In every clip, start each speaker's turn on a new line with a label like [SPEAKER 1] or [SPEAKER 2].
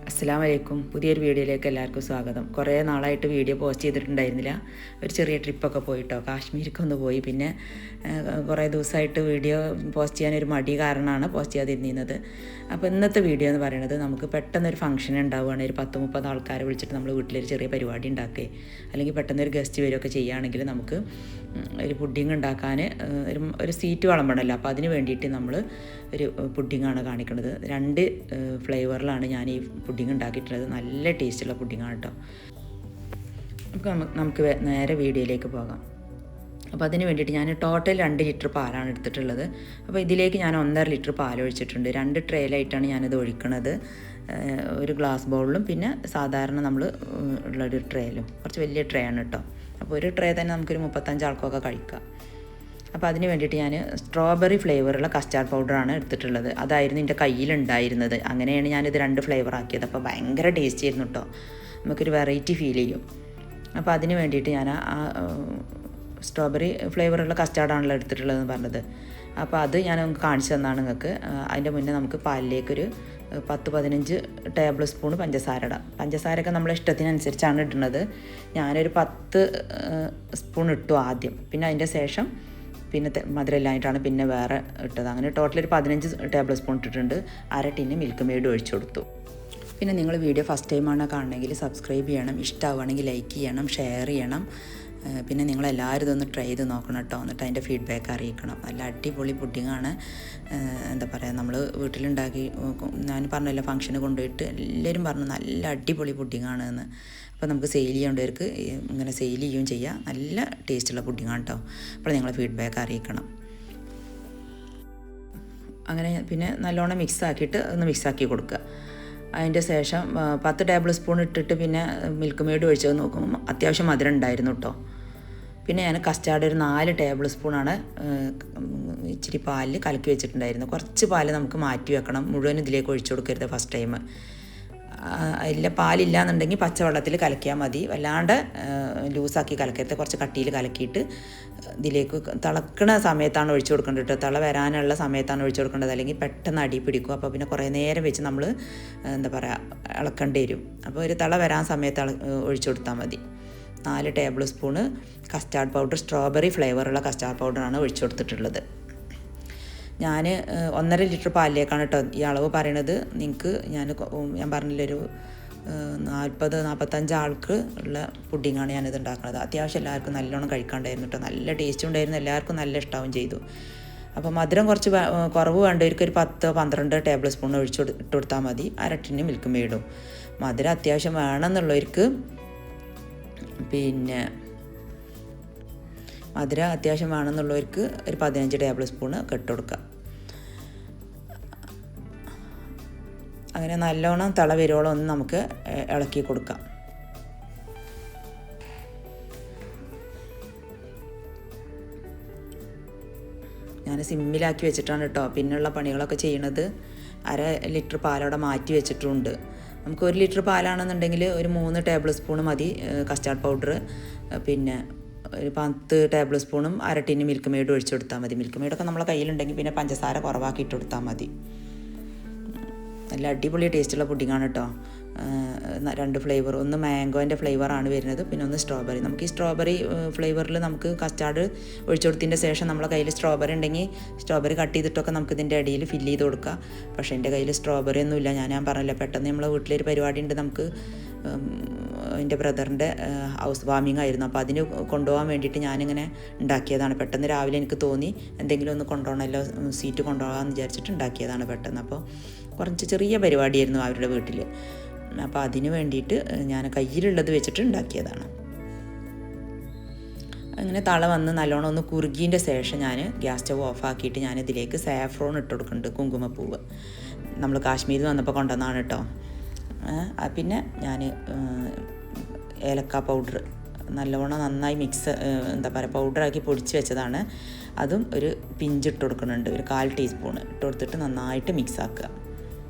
[SPEAKER 1] അസ്സലാമു അലൈക്കും. പുതിയൊരു വീഡിയോയിലേക്ക് എല്ലാവർക്കും സ്വാഗതം. കുറേ നാളായിട്ട് വീഡിയോ പോസ്റ്റ് ചെയ്തിട്ടുണ്ടായിരുന്നില്ല. ഒരു ചെറിയ ട്രിപ്പൊക്കെ പോയിട്ടോ, കാശ്മീരിക്കൊന്ന് പോയി. പിന്നെ കുറേ ദിവസമായിട്ട് വീഡിയോ പോസ്റ്റ് ചെയ്യാനൊരു മടി കാരണമാണ് പോസ്റ്റ് ചെയ്യാതിരുന്നത്. അപ്പോൾ ഇന്നത്തെ വീഡിയോ എന്ന് പറയുന്നത്, നമുക്ക് പെട്ടെന്നൊരു ഫംഗ്ഷൻ ഉണ്ടാവുകയാണെങ്കിൽ ഒരു 10-30 ആൾക്കാരെ വിളിച്ചിട്ട് നമ്മൾ വീട്ടിലൊരു ചെറിയ പരിപാടി ഉണ്ടാക്കുകയെ അല്ലെങ്കിൽ പെട്ടെന്നൊരു ഗസ്റ്റ് വരികയൊക്കെ ചെയ്യുകയാണെങ്കിൽ നമുക്ക് ഒരു പുഡിങ് ഉണ്ടാക്കാൻ ഒരു സീറ്റ് വിളമ്പണമല്ലോ. അപ്പോൾ അതിന് വേണ്ടിയിട്ട് നമ്മൾ ഒരു പുഡിങ്ങാണ് കാണിക്കുന്നത്. 2 ഫ്ലേവറിലാണ് ഞാൻ ഈ പുഡിങ് ഉണ്ടാക്കിയിട്ടുള്ളത്. നല്ല ടേസ്റ്റുള്ള പുഡിങ്ങാണ് കേട്ടോ. അപ്പോൾ നമുക്ക് നേരെ വീഡിയോയിലേക്ക് പോകാം. അപ്പോൾ അതിന് വേണ്ടിയിട്ട് ഞാൻ ടോട്ടൽ 2 ലിറ്റർ പാലാണ് എടുത്തിട്ടുള്ളത്. അപ്പോൾ ഇതിലേക്ക് ഞാൻ 1.5 ലിറ്റർ പാൽ ഒഴിച്ചിട്ടുണ്ട്. 2 ട്രേയിലായിട്ടാണ് ഞാനിത് ഒഴിക്കുന്നത്. ഒരു ഗ്ലാസ് ബൗളിലും പിന്നെ സാധാരണ നമ്മൾ ഉള്ളൊരു ട്രേയിലും. കുറച്ച് വലിയ ട്രേ ആണ് കേട്ടോ. അപ്പോൾ ഒരു ട്രേ തന്നെ നമുക്കൊരു 35 ആൾക്കൊക്കെ കഴിക്കാം. അപ്പോൾ അതിന് വേണ്ടിയിട്ട് ഞാൻ സ്ട്രോബെറി ഫ്ലേവറുള്ള കസ്റ്റാർഡ് പൗഡറാണ് എടുത്തിട്ടുള്ളത്. അതായിരുന്നു എൻ്റെ കയ്യിലുണ്ടായിരുന്നത്. അങ്ങനെയാണ് ഞാനിത് 2 ഫ്ലേവർ ആക്കിയത്. അപ്പോൾ ഭയങ്കര ടേസ്റ്റ് ആയിരുന്നു കേട്ടോ. നമുക്കൊരു വെറൈറ്റി ഫീൽ ചെയ്യും. അപ്പോൾ അതിന് വേണ്ടിയിട്ട് ഞാൻ സ്ട്രോബെറി ഫ്ലേവറുള്ള കസ്റ്റാർഡാണല്ലോ എടുത്തിട്ടുള്ളതെന്ന് പറഞ്ഞത്. അപ്പോൾ അത് ഞാൻ കാണിച്ചു തന്നാണ് നിങ്ങൾക്ക്. അതിൻ്റെ മുന്നേ നമുക്ക് പാലിലേക്കൊരു 10-15 ടേബിൾ സ്പൂൺ പഞ്ചസാര ഇടാം. പഞ്ചസാരയൊക്കെ നമ്മളെ ഇഷ്ടത്തിനനുസരിച്ചാണ് ഇടുന്നത്. ഞാനൊരു 10 സ്പൂൺ ഇട്ടു ആദ്യം. പിന്നെ അതിൻ്റെ ശേഷം പിന്നെ മധുരമില്ലായിട്ടാണ് പിന്നെ വേറെ ഇട്ടത്. അങ്ങനെ ടോട്ടൽ ഒരു 15 ടേബിൾ സ്പൂൺ ഇട്ടിട്ടുണ്ട്. 1/2 ടിന്ന് മിൽക്ക് മെയ്ഡ് ഒഴിച്ചു കൊടുത്തു. പിന്നെ നിങ്ങൾ വീഡിയോ ഫസ്റ്റ് ടൈമാണ് കാണണമെങ്കിൽ സബ്സ്ക്രൈബ് ചെയ്യണം. ഇഷ്ടമാവുകയാണെങ്കിൽ ലൈക്ക് ചെയ്യണം, ഷെയർ ചെയ്യണം. പിന്നെ നിങ്ങളെല്ലാവരും ഇതൊന്ന് ട്രൈ ചെയ്ത് നോക്കണം കേട്ടോ. എന്നിട്ട് അതിൻ്റെ ഫീഡ്ബാക്ക് അറിയിക്കണം. നല്ല അടിപൊളി പുഡിങ്ങാണ്. എന്താ പറയുക, നമ്മൾ വീട്ടിലുണ്ടാക്കി, ഞാൻ പറഞ്ഞല്ലോ ഫംഗ്ഷന് കൊണ്ടുപോയിട്ട് എല്ലാവരും പറഞ്ഞു നല്ല അടിപൊളി പുഡിങ്ങാണ് എന്ന്. അപ്പോൾ നമുക്ക് സെയിൽ ചെയ്യേണ്ടവർക്ക് ഇങ്ങനെ സെയിൽ ചെയ്യുകയും ചെയ്യാം. നല്ല ടേസ്റ്റുള്ള പുഡിങ്ങാണ് കേട്ടോ. അപ്പോൾ നിങ്ങളെ ഫീഡ്ബാക്ക് അറിയിക്കണം. അങ്ങനെ പിന്നെ നല്ലോണം മിക്സാക്കിയിട്ട് ഒന്ന് മിക്സാക്കി കൊടുക്കുക. അതിൻ്റെ ശേഷം 10 ടേബിൾ സ്പൂൺ ഇട്ടിട്ട് പിന്നെ മിൽക്ക് മെയ്ഡ് ഒഴിച്ചത് നോക്കുമ്പോൾ അത്യാവശ്യം മധുരം ഉണ്ടായിരുന്നു കേട്ടോ. പിന്നെ ഞാൻ കസ്റ്റാർഡ് ഒരു 4 ടേബിൾ സ്പൂണാണ് ഇച്ചിരി പാലിൽ കലക്കി വെച്ചിട്ടുണ്ടായിരുന്നു. കുറച്ച് പാല് നമുക്ക് മാറ്റി വെക്കണം. മുഴുവൻ ഇതിലേക്ക് ഒഴിച്ചു കൊടുക്കരുത് ഫസ്റ്റ് ടൈം. ഇല്ല, പാലില്ല എന്നുണ്ടെങ്കിൽ പച്ചവെള്ളത്തിൽ കലക്കിയാൽ മതി. വല്ലാണ്ട് ലൂസാക്കി കലക്കരുത്. കുറച്ച് കട്ടിയിൽ കലക്കിയിട്ട് ഇതിലേക്ക് തിളക്കണ സമയത്താണ് ഒഴിച്ചു കൊടുക്കേണ്ടത് കേട്ടോ. തിള വരാനുള്ള സമയത്താണ് ഒഴിച്ചു കൊടുക്കേണ്ടത്. അല്ലെങ്കിൽ പെട്ടെന്ന് അടി പിടിക്കും. അപ്പോൾ പിന്നെ കുറേ നേരം വെച്ച് നമ്മൾ എന്താ പറയുക ഇളക്കേണ്ടി വരും. അപ്പോൾ ഒരു തിള വരാൻ സമയത്ത് ഒഴിച്ചു കൊടുത്താൽ മതി. 4 tablespoon custard powder, strawberry ഫ്ലേവറുള്ള കസ്റ്റാർഡ് പൗഡറാണ് ഒഴിച്ചു കൊടുത്തിട്ടുള്ളത്. ഞാൻ 1.5 ലിറ്റർ പാലിലേക്കാണ് കേട്ടോ ഈ അളവ് പറയണത്. നിങ്ങൾക്ക് ഞാൻ പറഞ്ഞില്ലൊരു 40-45 ആൾക്ക് ഉള്ള പുഡിങ്ങാണ് ഞാനിത് ഉണ്ടാക്കുന്നത്. അത്യാവശ്യം എല്ലാവർക്കും നല്ലോണം കഴിക്കാണ്ടായിരുന്നു കേട്ടോ. നല്ല ടേസ്റ്റും ഉണ്ടായിരുന്നു. എല്ലാവർക്കും നല്ല ഇഷ്ടമാവും ചെയ്തു. അപ്പോൾ മധുരം കുറച്ച് കുറവ് വേണ്ടവർക്ക് ഒരു 10-12 ടേബിൾ സ്പൂൺ ഇട്ട് കൊടുത്താൽ മതി. 1/2 ടിന്ന് മിൽക്ക് മെയ്ഡും. മധുരം അത്യാവശ്യം വേണമെന്നുള്ളവർക്ക് പിന്നെ മധുരം അത്യാവശ്യം വേണമെന്നുള്ളവർക്ക് ഒരു 15 ടേബിൾ സ്പൂണ് ഒക്കെ ഇട്ട് കൊടുക്കുക. അങ്ങനെ നല്ലോണം തിള വരുവോളം ഒന്ന് നമുക്ക് ഇളക്കി കൊടുക്കാം. ഞാൻ സിമ്മിലാക്കി വെച്ചിട്ടാണ് കേട്ടോ പിന്നെയുള്ള പണികളൊക്കെ ചെയ്യണത്. 1/2 ലിറ്റർ പാലവിടെ മാറ്റി വെച്ചിട്ടുണ്ട്. നമുക്ക് 1 ലിറ്റർ പാലാണെന്നുണ്ടെങ്കിൽ ഒരു 3 ടേബിൾ സ്പൂൺ മതി കസ്റ്റാർഡ് പൗഡർ. പിന്നെ ഒരു 10 ടേബിൾ സ്പൂണും 1/2 ടിന്ന് മിൽക്ക് മെയ്ഡ് ഒഴിച്ചു കൊടുത്താൽ മതി. മിൽക്ക് മെയ്ഡൊക്കെ നമ്മളെ കയ്യിലുണ്ടെങ്കിൽ പിന്നെ പഞ്ചസാര കുറവാക്കി ഇട്ട് കൊടുത്താൽ മതി. നല്ല അടിപൊളി ടേസ്റ്റുള്ള പുഡിങ്ങാണ് കേട്ടോ. 2 ഫ്ലേവർ, ഒന്ന് മാംഗോൻ്റെ ഫ്ലേവറാണ് വരുന്നത്, പിന്നെ ഒന്ന് സ്ട്രോബെറി. നമുക്ക് ഈ സ്ട്രോബെറി ഫ്ലേവറിൽ നമുക്ക് കസ്റ്റാർഡ് ഒഴിച്ചു കൊടുത്തതിൻ്റെ ശേഷം നമ്മളെ കയ്യിൽ സ്ട്രോബെറി ഉണ്ടെങ്കിൽ സ്ട്രോബെറി കട്ട് ചെയ്തിട്ടൊക്കെ നമുക്ക് ഇതിൻ്റെ ഇടയിൽ ഫില്ല് ചെയ്ത് കൊടുക്കുക. പക്ഷേ എൻ്റെ കയ്യിൽ സ്ട്രോബെറി ഒന്നുമില്ല. ഞാൻ പറഞ്ഞില്ല, പെട്ടെന്ന് നമ്മളെ വീട്ടിലൊരു പരിപാടി ഉണ്ട്. നമുക്ക് എൻ്റെ ബ്രദറിൻ്റെ ഹൗസ് വാമിംഗ് ആയിരുന്നു. അപ്പോൾ അതിന് കൊണ്ടുപോകാൻ വേണ്ടിയിട്ട് ഞാനിങ്ങനെ ഉണ്ടാക്കിയതാണ്. പെട്ടെന്ന് രാവിലെ എനിക്ക് തോന്നി എന്തെങ്കിലും ഒന്ന് കൊണ്ടുപോകണമല്ലോ, സീറ്റ് കൊണ്ടുപോകാമെന്ന് വിചാരിച്ചിട്ട് ഉണ്ടാക്കിയതാണ് പെട്ടെന്ന്. അപ്പോൾ കുറച്ച് ചെറിയ പരിപാടിയായിരുന്നു അവരുടെ വീട്ടിൽ. അപ്പോൾ അതിന് വേണ്ടിയിട്ട് ഞാൻ കയ്യിലുള്ളത് വെച്ചിട്ട് ഉണ്ടാക്കിയതാണ്. അങ്ങനെ തള വന്ന് നല്ലോണം ഒന്ന് കുറുകിൻ്റെ ശേഷം ഞാൻ ഗ്യാസ് സ്റ്റവ് ഓഫാക്കിയിട്ട് ഞാനിതിലേക്ക് സാഫ്രോൺ ഇട്ട് കൊടുക്കുന്നുണ്ട്. കുങ്കുമപ്പൂവ് നമ്മൾ കാശ്മീരിൽ വന്നപ്പോൾ കൊണ്ടുവന്നതാണ് കേട്ടോ. പിന്നെ ഞാൻ ഏലക്ക പൗഡർ നല്ലോണം നന്നായി എന്താ പറയുക പൗഡറാക്കി പൊടിച്ച് വെച്ചതാണ്. അതും ഒരു പിഞ്ചിട്ട് കൊടുക്കുന്നുണ്ട്. ഒരു 1/4 ടീസ്പൂൺ ഇട്ട് കൊടുത്തിട്ട് നന്നായിട്ട് മിക്സാക്കുക.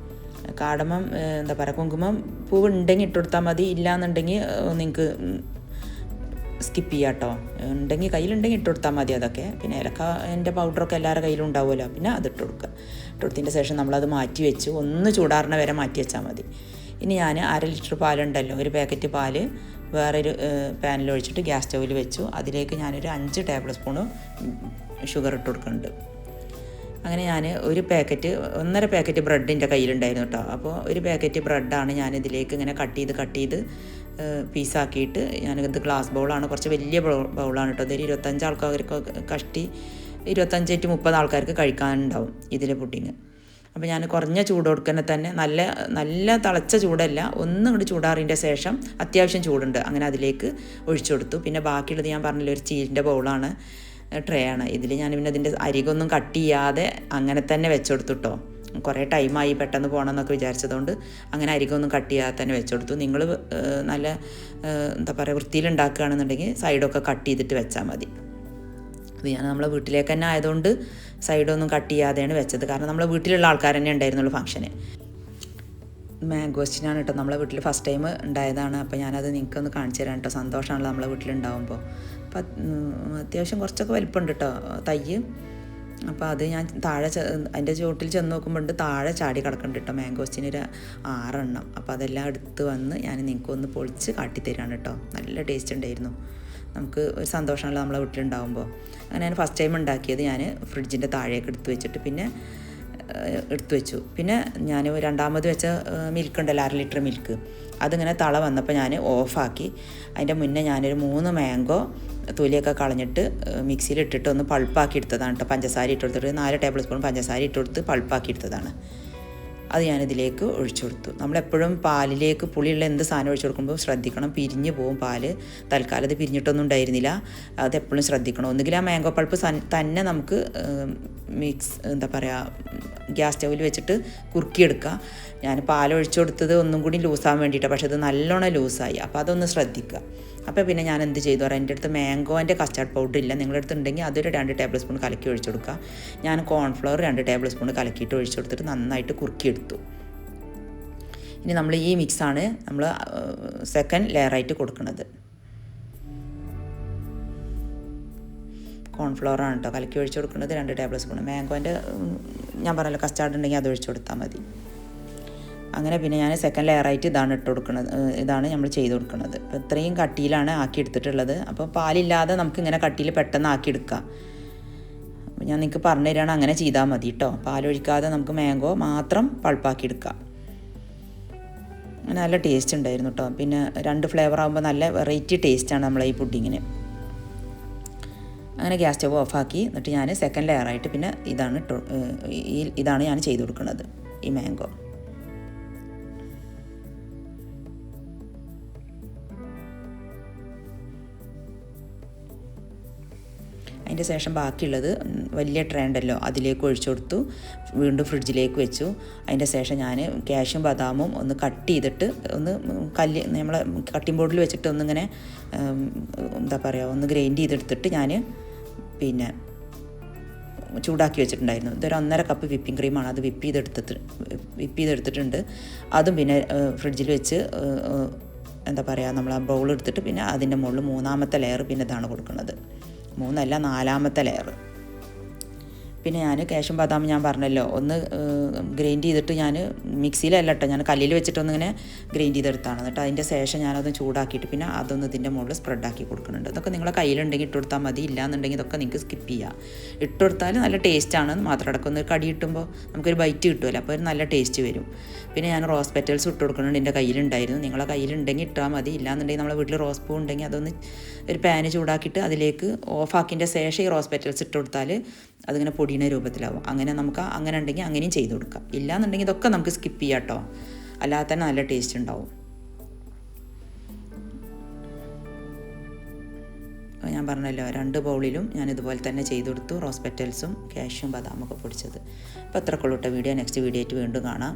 [SPEAKER 1] കാടമം എന്താ പറയുക കുങ്കുമം പൂവ് ഉണ്ടെങ്കിൽ ഇട്ട് കൊടുത്താൽ മതി. ഇല്ലയെന്നുണ്ടെങ്കിൽ നിങ്ങൾക്ക് സ്കിപ്പ് ചെയ്യാം കേട്ടോ. ഉണ്ടെങ്കിൽ കയ്യിലുണ്ടെങ്കിൽ ഇട്ട് കൊടുത്താൽ മതി അതൊക്കെ. പിന്നെ ഏലക്കാൻ്റെ പൗഡറൊക്കെ എല്ലാവരുടെ കയ്യിലും ഉണ്ടാവുമല്ലോ, പിന്നെ അതിട്ട് കൊടുക്കുക. ഇട്ട് കൊടുത്തതിൻ്റെ ശേഷം നമ്മളത് മാറ്റി വെച്ച് ഒന്ന് ചൂടാറുന്ന വരെ മാറ്റി വെച്ചാൽ മതി. ഇനി ഞാൻ 1/2 ലിറ്റർ പാലുണ്ടല്ലോ, ഒരു പാക്കറ്റ് പാല് വേറൊരു പാനിൽ ഒഴിച്ചിട്ട് ഗ്യാസ് സ്റ്റൗവിൽ വെച്ചു. അതിലേക്ക് ഞാനൊരു 5 ടേബിൾ സ്പൂണ് ഷുഗർ ഇട്ട് കൊടുക്കുന്നുണ്ട്. അങ്ങനെ ഞാൻ ഒരു പാക്കറ്റ് 1.5 പാക്കറ്റ് ബ്രെഡിൻ്റെ കയ്യിലുണ്ടായിരുന്നു കേട്ടോ. അപ്പോൾ ഒരു പാക്കറ്റ് ബ്രെഡാണ് ഞാൻ ഇതിലേക്ക് ഇങ്ങനെ കട്ട് ചെയ്ത് പീസാക്കിയിട്ട്, ഞാനിത് ഗ്ലാസ് ബൗളാണ്, കുറച്ച് വലിയ ബൗളാണ് കേട്ടോ. ഇതൊരു 25 ആൾക്കാർക്ക് കഷ്ടി 25 to 30 ആൾക്കാർക്ക് കഴിക്കാനുണ്ടാവും ഇതിലെ പുഡിങ്. അപ്പോൾ ഞാൻ കുറഞ്ഞ ചൂട് കൊടുക്കുന്ന തന്നെ നല്ല തിളച്ച ചൂടല്ല, ഒന്നും കൂടി ചൂടാറിൻ്റെ ശേഷം അത്യാവശ്യം ചൂടുണ്ട് അങ്ങനെ അതിലേക്ക് ഒഴിച്ചു കൊടുത്തു. പിന്നെ ബാക്കിയുള്ളത് ഞാൻ പറഞ്ഞില്ല, ഒരു സ്റ്റീലിൻ്റെ ബൗളാണ്, ട്രേ ആണ്. ഇതിൽ ഞാൻ പിന്നെ അതിൻ്റെ അരികൊന്നും കട്ട് ചെയ്യാതെ അങ്ങനെ തന്നെ വെച്ചുകൊടുത്തു കേട്ടോ. കുറേ ടൈമായി പെട്ടെന്ന് പോകണമെന്നൊക്കെ വിചാരിച്ചതുകൊണ്ട് അങ്ങനെ അരികൊന്നും കട്ട് ചെയ്യാതെ തന്നെ വെച്ചുകൊടുത്തു. നിങ്ങൾ നല്ല എന്താ പറയുക വൃത്തിയിലുണ്ടാക്കുകയാണെന്നുണ്ടെങ്കിൽ സൈഡൊക്കെ കട്ട് ചെയ്തിട്ട് വെച്ചാൽ മതി. അത് ഞാൻ നമ്മളെ വീട്ടിലേക്ക് തന്നെ ആയതുകൊണ്ട് സൈഡൊന്നും കട്ട് ചെയ്യാതെയാണ് വെച്ചത്, കാരണം നമ്മളെ വീട്ടിലുള്ള ആൾക്കാർ തന്നെ ഉണ്ടായിരുന്നുള്ളൂ ഫംഗ്ഷന്. മാംഗോസ്റ്റിനാണ് കേട്ടോ, നമ്മളെ വീട്ടിൽ ഫസ്റ്റ് ടൈം ഉണ്ടായതാണ്. അപ്പോൾ ഞാനത് നിങ്ങൾക്കൊന്ന് കാണിച്ചു തരാം കേട്ടോ. സന്തോഷമാണല്ലോ നമ്മളെ വീട്ടിലുണ്ടാകുമ്പോൾ. അപ്പം അത്യാവശ്യം കുറച്ചൊക്കെ വലിപ്പമുണ്ട് കേട്ടോ തൈ. അപ്പോൾ അത് ഞാൻ താഴെ അതിൻ്റെ ചുവട്ടിൽ ചെന്ന് നോക്കുമ്പോൾ താഴെ ചാടി കിടക്കുന്നുണ്ട് കേട്ടോ മാംഗോസ്റ്റിന് ഒരു 6 എണ്ണം. അപ്പോൾ അതെല്ലാം എടുത്ത് വന്ന് ഞാൻ നിങ്ങൾക്കൊന്ന് പൊളിച്ച് കാട്ടിത്തരാണ് കേട്ടോ. നല്ല ടേസ്റ്റ് ഉണ്ടായിരുന്നു. നമുക്ക് ഒരു സന്തോഷമാണല്ലോ നമ്മളെ വീട്ടിലുണ്ടാകുമ്പോൾ. അങ്ങനെ ഞാൻ ഫസ്റ്റ് ടൈം ഉണ്ടാക്കിയത് ഞാൻ ഫ്രിഡ്ജിൻ്റെ താഴേക്ക് എടുത്ത് വെച്ചിട്ട് പിന്നെ എടുത്തു വെച്ചു. പിന്നെ ഞാൻ രണ്ടാമത് വെച്ച മിൽക്ക് ഉണ്ടല്ലോ, 1/2 ലിറ്റർ മിൽക്ക്, അതിങ്ങനെ തള വന്നപ്പോൾ ഞാൻ ഓഫാക്കി. അതിൻ്റെ മുന്നേ ഞാനൊരു 3 മാംഗോ തൊലിയൊക്കെ കളഞ്ഞിട്ട് മിക്സിയിലിട്ടിട്ട് ഒന്ന് പൾപ്പാക്കി എടുത്തതാണ് കേട്ടോ. പഞ്ചസാര ഇട്ട് കൊടുത്തിട്ട് 4 ടേബിൾ സ്പൂൺ പഞ്ചസാര ഇട്ട് കൊടുത്ത് പൾപ്പാക്കി എടുത്തതാണ്. അത് ഞാനിതിലേക്ക് ഒഴിച്ചു കൊടുത്തു. നമ്മളെപ്പോഴും പാലിലേക്ക് പുളിയുള്ള എന്ത് സാധനം ഒഴിച്ചു കൊടുക്കുമ്പോൾ ശ്രദ്ധിക്കണം, പിരിഞ്ഞ് പോവും പാല്. തൽക്കാലം അത് പിരിഞ്ഞിട്ടൊന്നും ഉണ്ടായിരുന്നില്ല, അതെപ്പോഴും ശ്രദ്ധിക്കണം. ഒന്നുകിൽ ആ മാംഗോ പൾപ്പ് തന്നെ നമുക്ക് എന്താ പറയുക ഗ്യാസ് സ്റ്റൗവിൽ വെച്ചിട്ട് കുറുക്കിയെടുക്കുക. ഞാൻ പാലൊഴിച്ചു കൊടുത്തത് ഒന്നും കൂടി ലൂസാകാൻ വേണ്ടിയിട്ടാണ്, പക്ഷേ അത് നല്ലോണം ലൂസായി. അപ്പോൾ അതൊന്ന് ശ്രദ്ധിക്കുക. അപ്പോൾ പിന്നെ ഞാൻ എന്ത് ചെയ്തു പറയാം, എൻ്റെ അടുത്ത് മാംഗോൻ്റെ കസ്റ്റാർഡ് പൗഡർ ഇല്ല, നിങ്ങളുടെ അടുത്ത് ഉണ്ടെങ്കിൽ അതൊരു 2 ടേബിൾ സ്പൂൺ കലക്കി ഒഴിച്ചു കൊടുക്കുക. ഞാൻ കോൺഫ്ലവർ 2 ടേബിൾ സ്പൂൺ കലക്കിയിട്ട് ഒഴിച്ചു കൊടുത്തിട്ട് നന്നായിട്ട് കുറുക്കിയെടുത്തു. ഇനി നമ്മൾ ഈ മിക്സാണ് നമ്മൾ സെക്കൻഡ് ലെയറായിട്ട് കൊടുക്കുന്നത്. കോൺഫ്ലവറാണ് കേട്ടോ കലക്കി ഒഴിച്ചു കൊടുക്കുന്നത്, 2 ടേബിൾ സ്പൂൺ. മാംഗോൻ്റെ ഞാൻ പറഞ്ഞല്ലോ കസ്റ്റാർഡ് ഉണ്ടെങ്കിൽ അത് ഒഴിച്ചു കൊടുത്താൽ മതി. അങ്ങനെ പിന്നെ ഞാൻ സെക്കൻഡ് ലെയറായിട്ട് ഇതാണ് ഇട്ട് കൊടുക്കുന്നത്, ഇതാണ് നമ്മൾ ചെയ്ത് കൊടുക്കുന്നത്. അപ്പോൾ ഇത്രയും കട്ടിയിലാണ് ആക്കി എടുത്തിട്ടുള്ളത്. അപ്പോൾ പാലില്ലാതെ നമുക്ക് ഇങ്ങനെ കട്ടിയിൽ പെട്ടെന്ന് ആക്കിയെടുക്കാം. അപ്പോൾ ഞാൻ നിങ്ങൾക്ക് പറഞ്ഞു തരികയാണ്, അങ്ങനെ ചെയ്താൽ മതി കേട്ടോ. പാലൊഴിക്കാതെ നമുക്ക് മാംഗോ മാത്രം പൾപ്പാക്കി എടുക്കാം. അങ്ങനെ നല്ല ടേസ്റ്റ് ഉണ്ടായിരുന്നു കേട്ടോ. പിന്നെ 2 ഫ്ലേവർ ആകുമ്പോൾ നല്ല വെറൈറ്റി ടേസ്റ്റാണ് നമ്മളെ ഈ പുഡിങ്ങിന്. അങ്ങനെ ഗ്യാസ് സ്റ്റവ് ഓഫാക്കി എന്നിട്ട് ഞാൻ സെക്കൻഡ് ലെയറായിട്ട് പിന്നെ ഇതാണ് ഞാൻ ചെയ്ത് കൊടുക്കുന്നത്, ഈ മാംഗോ. അതിൻ്റെ ശേഷം ബാക്കിയുള്ളത് വലിയ ട്രേ ഉണ്ടല്ലോ അതിലേക്ക് ഒഴിച്ചു കൊടുത്തു. വീണ്ടും ഫ്രിഡ്ജിലേക്ക് വെച്ചു. അതിൻ്റെ ശേഷം ഞാൻ കാഷ്യും ബദാമും ഒന്ന് കട്ട് ചെയ്തിട്ട് നമ്മളെ കട്ടിംഗ് ബോർഡിൽ വെച്ചിട്ട് ഒന്നിങ്ങനെ എന്താ പറയുക ഒന്ന് ഗ്രൈൻഡ് ചെയ്തെടുത്തിട്ട് ഞാൻ പിന്നെ ചൂടാക്കി വെച്ചിട്ടുണ്ടായിരുന്നു. ഇതൊരു 1.5 കപ്പ് വിപ്പിംഗ് ക്രീമാണ്, അത് വിപ്പ് ചെയ്തെടുത്തിട്ടുണ്ട്. അതും പിന്നെ ഫ്രിഡ്ജിൽ വെച്ച് എന്താ പറയുക നമ്മൾ ആ ബൗൾ എടുത്തിട്ട് പിന്നെ അതിൻ്റെ മുകളിൽ 3ാമത്തെ ലെയർ പിന്നെ ഇതാണ് കൊടുക്കുന്നത്. 3 അല്ല 4ാമത്തെ ലെയർ. പിന്നെ ഞാൻ കാഷ്യും ബദാമും ഞാൻ പറഞ്ഞല്ലോ ഒന്ന് ഗ്രൈൻഡ് ചെയ്തിട്ട് ഞാൻ മിക്സിയിലല്ല കേട്ടോ, ഞാൻ കല്ലിൽ വെച്ചിട്ടൊന്നിങ്ങനെ ഗ്രൈൻഡ് ചെയ്തെടുത്താണ്. എന്നിട്ട് അതിൻ്റെ ശേഷം ഞാനത് ചൂടാക്കിയിട്ട് പിന്നെ അതൊന്ന് ഇതിൻ്റെ മുകളിൽ സ്പ്രെഡാക്കി കൊടുക്കുന്നുണ്ട്. ഇതൊക്കെ നിങ്ങളെ കയ്യിലുണ്ടെങ്കിൽ ഇട്ട് കൊടുത്താൽ മതി, ഇല്ലയെന്നുണ്ടെങ്കിൽ ഇതൊക്കെ നിങ്ങൾക്ക് സ്കിപ്പ് ചെയ്യാം. ഇട്ട് കൊടുത്താൽ നല്ല ടേസ്റ്റാണ്. മാത്രം അടക്കം കടി കിട്ടുമ്പോൾ നമുക്കൊരു ബൈറ്റ് കിട്ടുമല്ലോ, അപ്പോൾ ഒരു നല്ല ടേസ്റ്റ് വരും. പിന്നെ ഞാൻ റോസ് പെറ്റൽസ് ഇട്ട് കൊടുക്കുന്നുണ്ട്, എൻ്റെ കയ്യിലുണ്ടായിരുന്നു. നിങ്ങളെ കയ്യിലുണ്ടെങ്കിൽ ഇട്ടാൽ മതി, ഇല്ലയെന്നുണ്ടെങ്കിൽ നമ്മളെ വീട്ടിൽ റോസ് പൂ ഉണ്ടെങ്കിൽ അതൊന്ന് ഒരു പാന് ചൂടാക്കിയിട്ട് അതിലേക്ക് ഓഫാക്കിൻ്റെ ശേഷം ഈ റോസ് പെറ്റൽസ് ഇട്ട് കൊടുത്താൽ അതിങ്ങനെ പൊടിയുടെ രൂപത്തിലാവും. അങ്ങനെ അങ്ങനെ ഉണ്ടെങ്കിൽ അങ്ങനെയും ചെയ്ത് കൊടുക്കാം. ഇല്ലയെന്നുണ്ടെങ്കിൽ ഇതൊക്കെ നമുക്ക് സ്കിപ്പ് ചെയ്യാം കേട്ടോ, അല്ലാതെ തന്നെ നല്ല ടേസ്റ്റ് ഉണ്ടാവും. ഞാൻ പറഞ്ഞല്ലോ 2 ബൗളിലും ഞാൻ ഇതുപോലെ തന്നെ ചെയ്ത് കൊടുത്തു, റോസ് പെറ്റൽസും കാഷ്യും ബദാമൊക്കെ പൊടിച്ചത്. അപ്പോൾ അത്രക്കുള്ളൂ കേട്ടോ വീഡിയോ. നെക്സ്റ്റ് വീഡിയോ ആയിട്ട് വീണ്ടും കാണാം.